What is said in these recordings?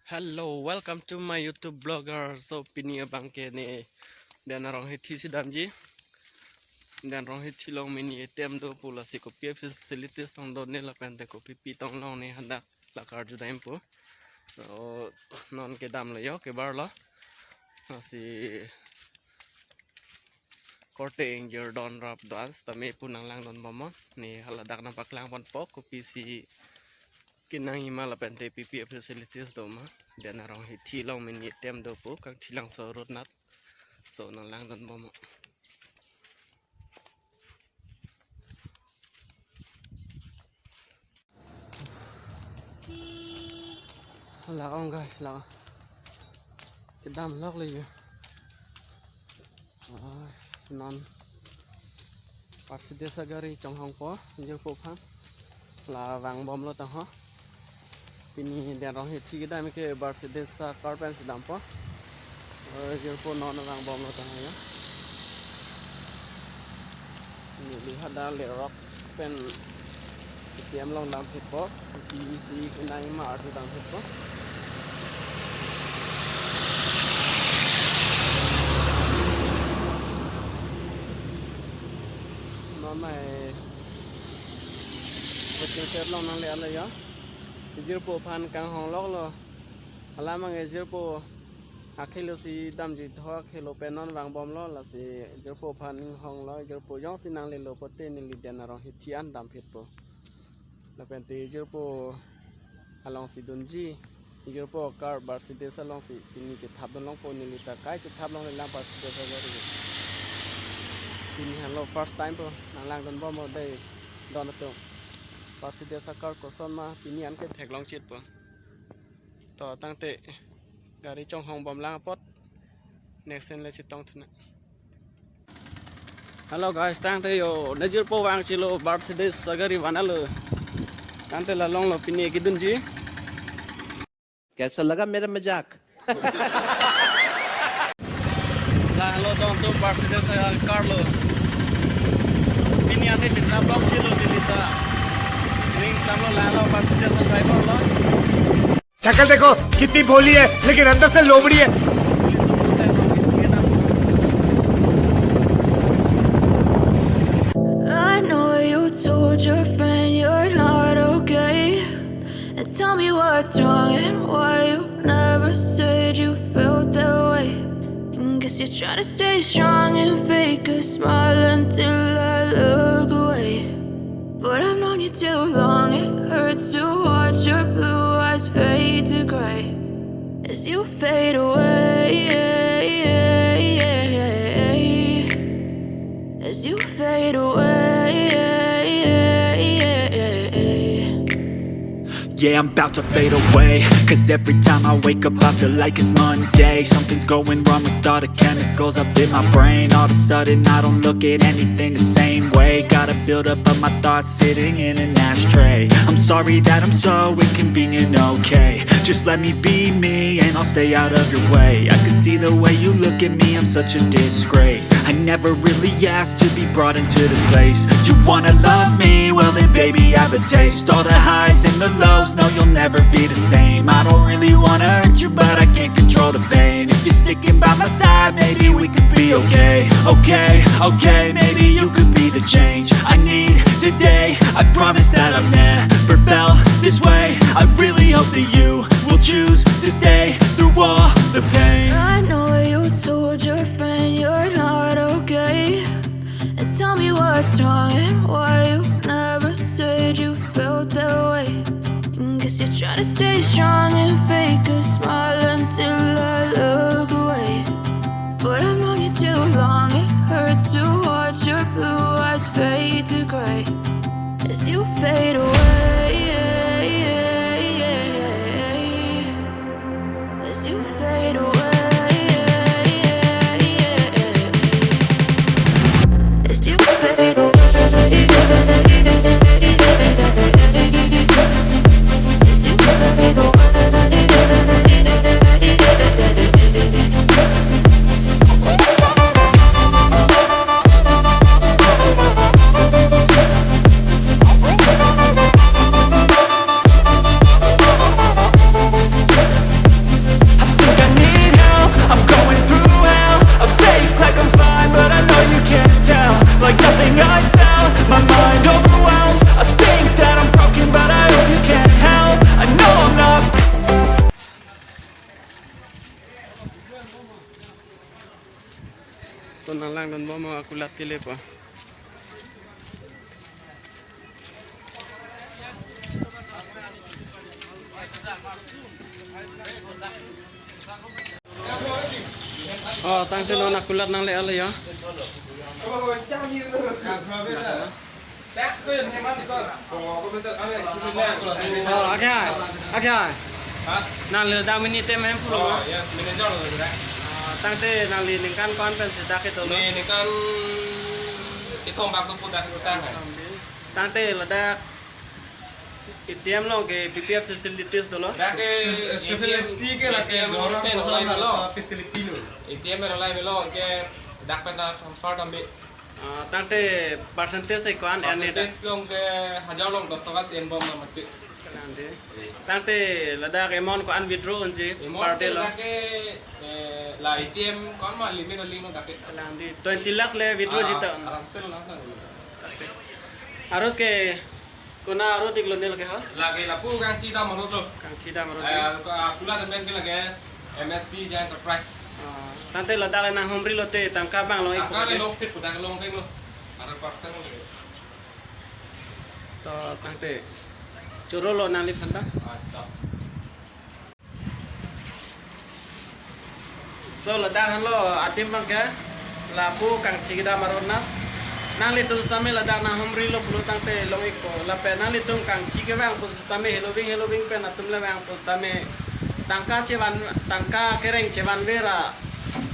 Hello, welcome to my YouTube blogger. So pini abang ke ni dan arong Ahithi si damji dan arong Ahithi long mini ATM do pula si kopi facilities tong do ne la pente kopi pi tong long ni hendak la karju daim po. So non ke dam la yo ke bar la si korte ingjir don rap dance tame punang lang don momon ni haladak na paklang pon po kopi si kinang ima la pente pipi facilities do ma dan arong Ahithi long mini ATM do po Kangthi Lankso road nat so nang lang don momo là ông guys là cái đam lóc lên non pasir sagari trong hong po như phụ pháp là vàng bom lo tao ho pini đèn rong Ahithi cái đam cái pasir sa carpen si dam po như phụ non vàng bom lo tao ya ni lihat dah le rock pen ATM long dam phit po si cái này mà ở dam phit po này vật liệu xếp long năng lẽ là gì dưa po phan càng hong lóc lo làm mà cái dưa po kilo si đam gì thôi kilo pen non vàng bom lo là si dưa po phan hong lo dưa po giống si năng lẽ lo po tên li đèn arong Ahithi an đam phết po là pen ti dưa po along si dunji dưa po car bar si desa long si ini chỉ tháp long po ni li ta cái chỉ tháp long làm bar si desa rồi ini hello first time po nang lang don bom đây don to pasir desa kar koson ma pini an ke thek long chit po to tang te gari trong hong bom lang pot next sen le chit tong thuna hello guys tang te yo najir po wang chilo pasir desa gari vanalo tang te la long lo pini ki dun ji कैसा लगा मेरा मजाक la hello don to pasir desa kar lo pini an ke chit na blok chilo dilita ring samlo la lo pasir desa driver lo शक्ल देखो कितनी भोली है लेकिन अंदर से लोमड़ी है I know you told your friend you're not okay, and tell me what's wrong and why you never said you felt that way. And guess you're trying to stay strong and fake a smile until I look away. But I've known you too long, it hurts to watch your blue eyes fade to gray as you fade away, as you fade away. Yeah, I'm about to fade away, cause every time I wake up I feel like it's Monday. Something's going wrong with all the chemicals up in my brain. All of a sudden I don't look at anything the same way. Gotta build up of my thoughts sitting in an ashtray. I'm sorry that I'm so inconvenient, okay. Just let me be me and I'll stay out of your way. I can see the way you look at me, I'm such a disgrace. I never really asked to be brought into this place. You wanna love me? Well then baby I have a taste. All the highs and the lows, no you'll never be the same. I don't really wanna hurt you but I can't control the pain. If you're sticking by my side maybe we could be okay. Okay, maybe you could be the change I need today. I promise that I've never felt this way. I really hope that you will choose to stay through all the pain. I know you told your friend you're not okay, and tell me what's wrong and why you never said you felt that way. And guess you're trying to stay strong and fake a smile until I look away. But I've known you too long, it hurts to watch your blue eyes fade to gray as you fade away, as you fade away, as you fade away. I fell, my mind overwhelmed. I think that I'm broken, but I hope you can't help. I know I'm not. So nang lang don mo mga kulat kili pa. Oh, tang tino nakulat nang le ala ya. Oh, okay. Nang le da minute mem pulo. Yes, manager lo sudah. Tang te nang li ningkan kon pen sedak itu lo. Ini kan itu bak tu putar hutang kan. Tang te ledak ATM lo ke PPF facilities tu lo. Dah ke facility ke lah ke orang pe nolai melo. facility lo. ATM pe nolai melo ke dak pe na transfer ambil. Tang te percentage se kon ane dak. Tes long se hajar long 10 takas en bom na mati. Tang te ledak amount ko an withdraw unji per day lo. Dah ke la ATM kon ma limit lo dak ke. Landi 20 lakhs le withdraw jita. Aram se lo na. Arut ke kona arut iklo nil ke ha. Lagi lapu kan cita menurut lo. Kang kita marut. Pula dan ke lagi MSP jangan enterprise. Tante ledak nang humri lo te tangka bang lo ikut. Angka ke long fit putar long peng lo. Ada persen lo. To tante curo lo nang lip hanta. So ledak han lo atim bang ke lapu kang cigida marut na. Nang litung stame ledak nang humri lo pulu tante lo iko. Lape nang litung kang ciga bang pus stame helobing pe natum le bang pus stame tangka kereng cewan vera.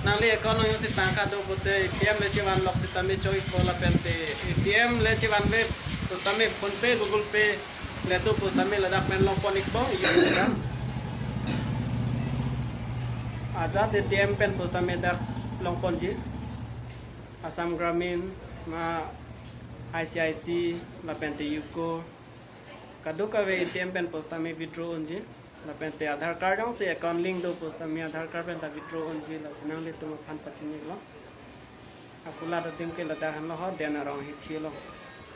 Nang li ekono yo si tangka do pute ATM le cewan lok si tame choi ko la pente ATM le cewan ve pus tame phone pe Google Pay le tu pus tame ledak pen long ponik bo iyo ledak. Azad ATM pen pus tame dak long ponji. Assam Gramin ma ICIC la pente Yuko kaduka ve ATM pen posta me withdraw unji la pente Aadhaar card ong se account link do posta me Aadhaar card pen ta withdraw unji la sinang le tumo phan pachini lo akula da dim ke la da han lo ho den Arong Ahithi lo